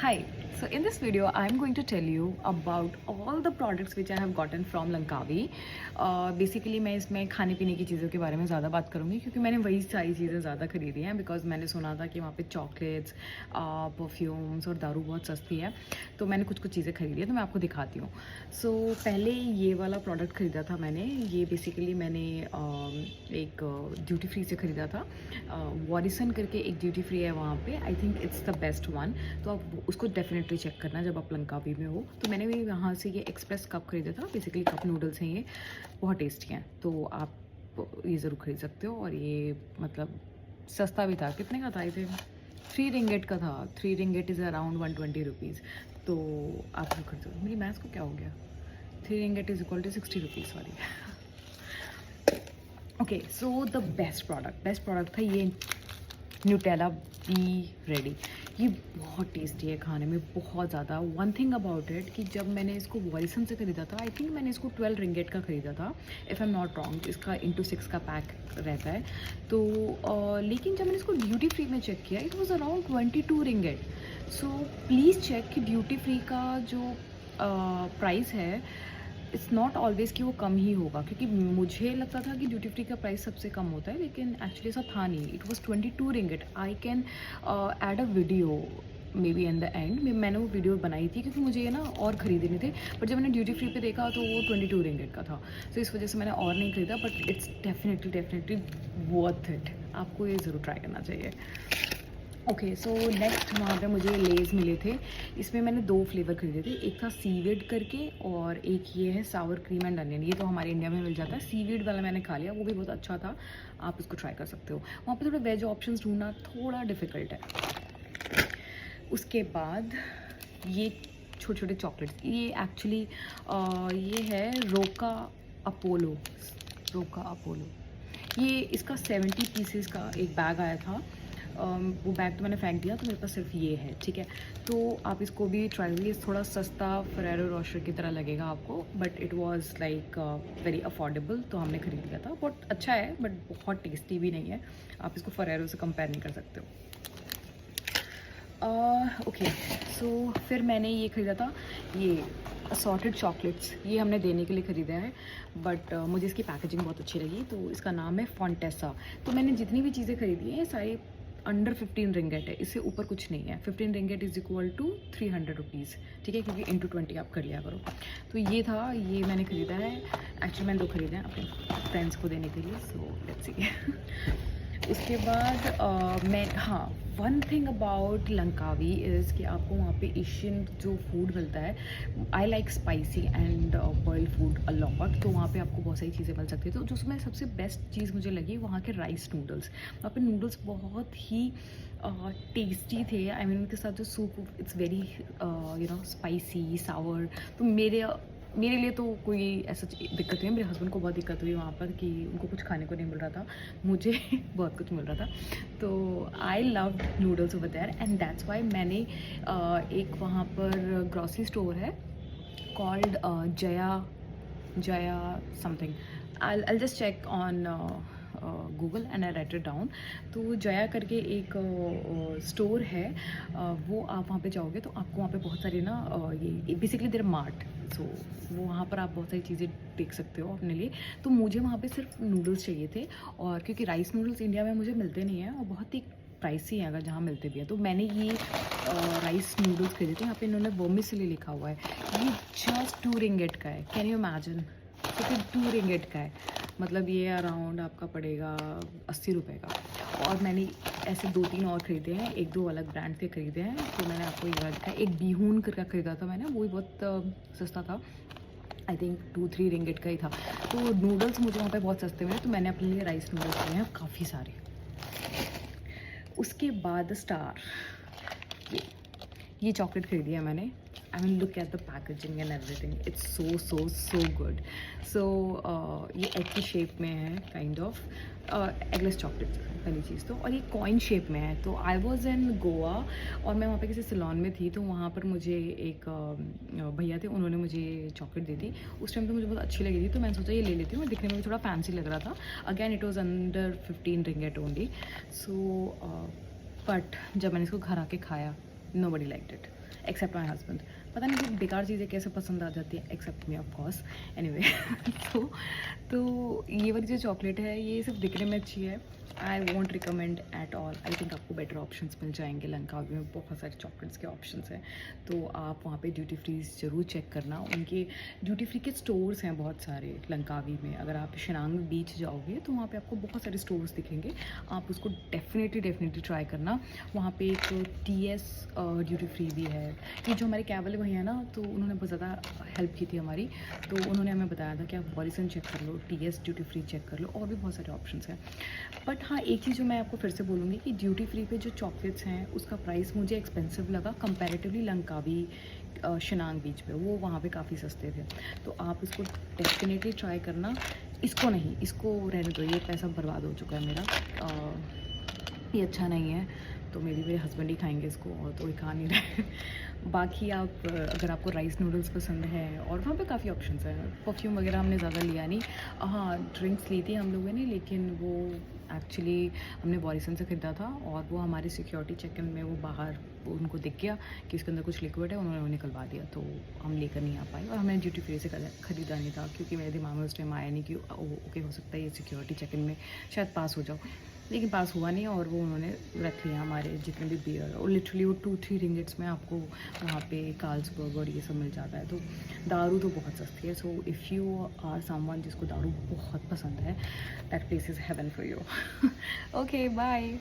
Hi. So in this video, I'm going to tell you about all the products which I have gotten from Langkawi. Basically मैं इसमें खाने पीने की चीज़ों के बारे में ज़्यादा बात करूँगी क्योंकि मैंने वही सारी चीज़ें ज़्यादा खरीदी हैं बिकॉज मैंने सुना था कि वहाँ पे चॉकलेट्स, परफ्यूम्स और दारू बहुत सस्ती है। तो मैंने कुछ चीज़ें खरीदी है तो मैं आपको दिखाती हूँ। सो पहले ये वाला प्रोडक्ट ख़रीदा था मैंने। ये बेसिकली मैंने एक ड्यूटी फ्री से ख़रीदा था। वॉरिसन करके एक ड्यूटी फ्री है वहाँ पे। I think it's the best one. तो आप उसको डेफिनेटली चेक करना जब आप लंकावी में हो। तो मैंने भी यहाँ से ये एक्सप्रेस कप ख़रीदा था। बेसिकली कप नूडल्स हैं, ये बहुत टेस्टी हैं, तो आप ये ज़रूर ख़रीद सकते हो। और ये मतलब सस्ता भी था। कितने का था? आई थिंक 3 रिंगेट का था। 3 रिंगेट इज़ अराउंड 120 रुपीज़। तो आप खरीद सकते हो। मेरी मैथ्स को क्या हो गया? 3 ringgit is equal to 60 rupees, sorry. Okay, so the best product था ये न्यूटेला बी रेडी। ये बहुत टेस्टी है खाने में, बहुत ज़्यादा। वन थिंग अबाउट इट कि जब मैंने इसको वॉरिसन से ख़रीदा था, आई थिंक मैंने इसको 12 रिंगेट का ख़रीदा था, if I am not wrong. इसका इंटू 6 का पैक रहता है। तो लेकिन जब मैंने इसको ड्यूटी फ्री में चेक किया, it was around 22 ringgit. So please check कि ड्यूटी फ्री का जो प्राइस है, इट्स नॉट ऑलवेज़ कि वो कम ही होगा, क्योंकि मुझे लगता था कि ड्यूटी फ्री का प्राइस सबसे कम होता है, लेकिन एक्चुअली ऐसा था नहीं। It was 22 ringgit. I can add a video may be in the end. मैंने वो वीडियो बनाई थी क्योंकि मुझे ये ना और ख़रीदने थे, बट जब मैंने ड्यूटी फ्री पे देखा तो वो 22 रिंगिट का था। तो इस वजह से मैंने और नहीं ख़रीदा, but it's definitely worth it. आपको ये ज़रूर ट्राई करना चाहिए। ओके, सो नेक्स्ट वहाँ पे मुझे लेज़ मिले थे। इसमें मैंने 2 फ्लेवर खरीदे थे। एक था सीविड करके और एक ये है सावर क्रीम एंड अनियन। ये तो हमारे इंडिया में मिल जाता है। सीविड वाला मैंने खा लिया, वो भी बहुत अच्छा था। आप इसको ट्राई कर सकते हो। वहाँ पे थोड़ा वेज ऑप्शंस ढूंढना थोड़ा डिफ़िकल्ट है। उसके बाद ये छोटे छोटे चॉकलेट्स, ये एक्चुअली ये है रोका अपोलो। ये इसका 70 पीसेस का एक बैग आया था। वो बैग तो मैंने फेंक दिया, तो मेरे पास सिर्फ ये है, ठीक है। तो आप इसको भी ट्राई करिए। थोड़ा सस्ता फेरेरो रोशर की तरह लगेगा आपको, but it was like very affordable, तो हमने खरीद लिया था। बहुत अच्छा है बट बहुत टेस्टी भी नहीं है। आप इसको फेरेरो से कंपेयर नहीं कर सकते हो। ओके, सो फिर मैंने ये ख़रीदा था, ये असॉर्टेड चॉकलेट्स। ये हमने देने के लिए ख़रीदा है, बट मुझे इसकी पैकेजिंग बहुत अच्छी लगी। तो इसका नाम है फॉन्टेसा। तो मैंने जितनी भी चीज़ें ख़रीदी हैं सारी अंडर 15 रिंगेट है, इससे ऊपर कुछ नहीं है। 15 ringgit is equal to 300 rupees, ठीक है, क्योंकि इंटू 20 आप कर लिया करो। तो ये था, ये मैंने ख़रीदा है। एक्चुअली मैंने 2 ख़रीदे हैं अपने फ्रेंड्स को देने के लिए, सो लेट्स सी। उसके बाद हाँ, one thing about Langkawi is कि आपको वहाँ पे एशियन जो फूड मिलता है, I like spicy and boiled food a lot. तो वहाँ पे आपको बहुत सारी चीज़ें मिल सकती है। तो जो उसमें सबसे बेस्ट चीज़ मुझे लगी वहाँ के राइस नूडल्स। वहाँ पे नूडल्स बहुत ही टेस्टी थे। आई मीन उनके साथ जो सूप, इट्स वेरी स्पाइसी सावर। तो मेरे लिए तो कोई ऐसा दिक्कत नहीं है। मेरे हस्बैंड को बहुत दिक्कत हुई वहाँ पर कि उनको कुछ खाने को नहीं मिल रहा था। मुझे बहुत कुछ मिल रहा था। तो I loved noodles over there and that's why मैंने एक वहाँ पर ग्रॉसरी स्टोर है called Jaya something. I'll just check on Google and I write it down. तो जया करके एक स्टोर है। वो आप वहाँ पे जाओगे तो आपको वहाँ पे बहुत सारे ना ये बेसिकली देयर मार्ट। सो वो वहाँ पर आप बहुत सारी चीज़ें देख सकते हो अपने लिए। तो मुझे वहाँ पे सिर्फ नूडल्स चाहिए थे, और क्योंकि राइस नूडल्स इंडिया में मुझे मिलते नहीं हैं और बहुत ही प्राइसी हैं अगर जहाँ मिलते भी हैं। तो मैंने ये राइस नूडल्स खरीदे थे। यहाँ पे इन्होंने वर्मिसेली लिखा हुआ है। ये जस्ट 2 रिंगेट का है। Can you imagine? सिर्फ 2 रिंगेट का है, मतलब ये अराउंड आपका पड़ेगा 80 रुपये का। और मैंने ऐसे 2-3 और ख़रीदे हैं, 1-2 अलग ब्रांड से ख़रीदे हैं। तो मैंने आपको ये बताया, एक बीहून करके ख़रीदा था मैंने, वो भी बहुत सस्ता था। आई थिंक 2-3 रिंगेट का ही था। तो नूडल्स मुझे वहाँ पे बहुत सस्ते मिले, तो मैंने अपने लिए राइस नूडल्स लिए हैं काफ़ी सारे। उसके बाद स्टार, ये चॉकलेट खरीदी है मैंने। I mean look at the packaging and everything, it's so good. So ये एग की शेप में है, काइंड ऑफ एगलेस चॉकलेट पहली चीज़ तो। और ये कॉइन शेप में है। तो आई वॉज इन गोवा और मैं वहाँ पे किसी सैलून में थी, तो वहाँ पर मुझे एक भैया थे, उन्होंने मुझे चॉकलेट दी थी। उस टाइम तो मुझे बहुत अच्छी लगी थी, तो मैंने सोचा ये ले लेती हूँ। मैं दिखने में भी थोड़ा फैंसी लग रहा था। Again it was under 15 ringgit only. So but जब मैंने इसको घर आके खाया, nobody liked it. Except my husband. पता नहीं कि बेकार चीज़ें कैसे पसंद आ जाती हैं, except me of course. Anyway तो ये वाली जो चॉकलेट है ये सिर्फ दिखने में अच्छी है, I want recommend at all. I think आपको बेटर ऑप्शंस मिल जाएंगे, लंकावी में बहुत सारे चॉकलेट्स के ऑप्शंस हैं, तो आप वहाँ पे ड्यूटी फ्री ज़रूर चेक करना। उनके ड्यूटी फ्री के स्टोर्स हैं बहुत सारे लंकावी में। अगर आप शिनांग बीच जाओगे तो वहाँ पे आपको बहुत सारे स्टोर्स दिखेंगे, आप उसको डेफिनेटली ट्राई करना। वहाँ पे एक TS ड्यूटी फ्री भी है। ये जो हमारे कैब वाले भैया हैं ना, तो उन्होंने बहुत ज़्यादा हेल्प की थी हमारी, तो उन्होंने हमें बताया था कि आप वॉरिसन चेक कर लो, TS ड्यूटी फ्री चेक कर लो, और भी बहुत सारे ऑप्शंस हैं। बट हाँ, एक चीज़ जो मैं आपको फिर से बोलूँगी कि ड्यूटी फ्री पे जो चॉकलेट्स हैं उसका प्राइस मुझे एक्सपेंसिव लगा कंपैरेटिवली लंकावी शिनांग बीच पे, वो वहाँ पे काफ़ी सस्ते थे। तो आप इसको डेफिनेटली ट्राई करना। इसको नहीं, इसको रहने दो, ये पैसा बर्बाद हो चुका है मेरा, ये अच्छा नहीं है, तो मेरे हस्बैंड ही खाएंगे इसको, और तो ये खा नहीं रहे। बाकी आप अगर आपको राइस नूडल्स पसंद है, और वहाँ पे काफ़ी ऑप्शंस हैं। परफ्यूम वगैरह हमने ज़्यादा लिया नहीं, हाँ ड्रिंक्स ली थी हम लोगों ने, लेकिन वो एक्चुअली हमने वॉरिसन से ख़रीदा था, और वो हमारे सिक्योरिटी चेक इन में वो बाहर उनको दिख गया कि इसके अंदर कुछ लिक्विड है, उन्होंने वो निकलवा दिया, तो हम लेकर नहीं आ पाए। और हमें ड्यूटी फ्री से ख़रीदा नहीं था, क्योंकि मेरे दिमाग में उस टाइम आया नहीं कि ओके हो सकता है ये सिक्योरिटी चेक इन में शायद पास हो जाओ, लेकिन पास हुआ नहीं, और वो उन्होंने रख लिया हमारे जितने भी बियर, और लिटरली वो 2-3 रिंगिट्स में आपको वहाँ पे कार्ल्सबर्ग और ये सब मिल जाता है। तो दारू तो बहुत सस्ती है, so if you are someone जिसको दारू बहुत पसंद है, that place is heaven for you. Okay, bye.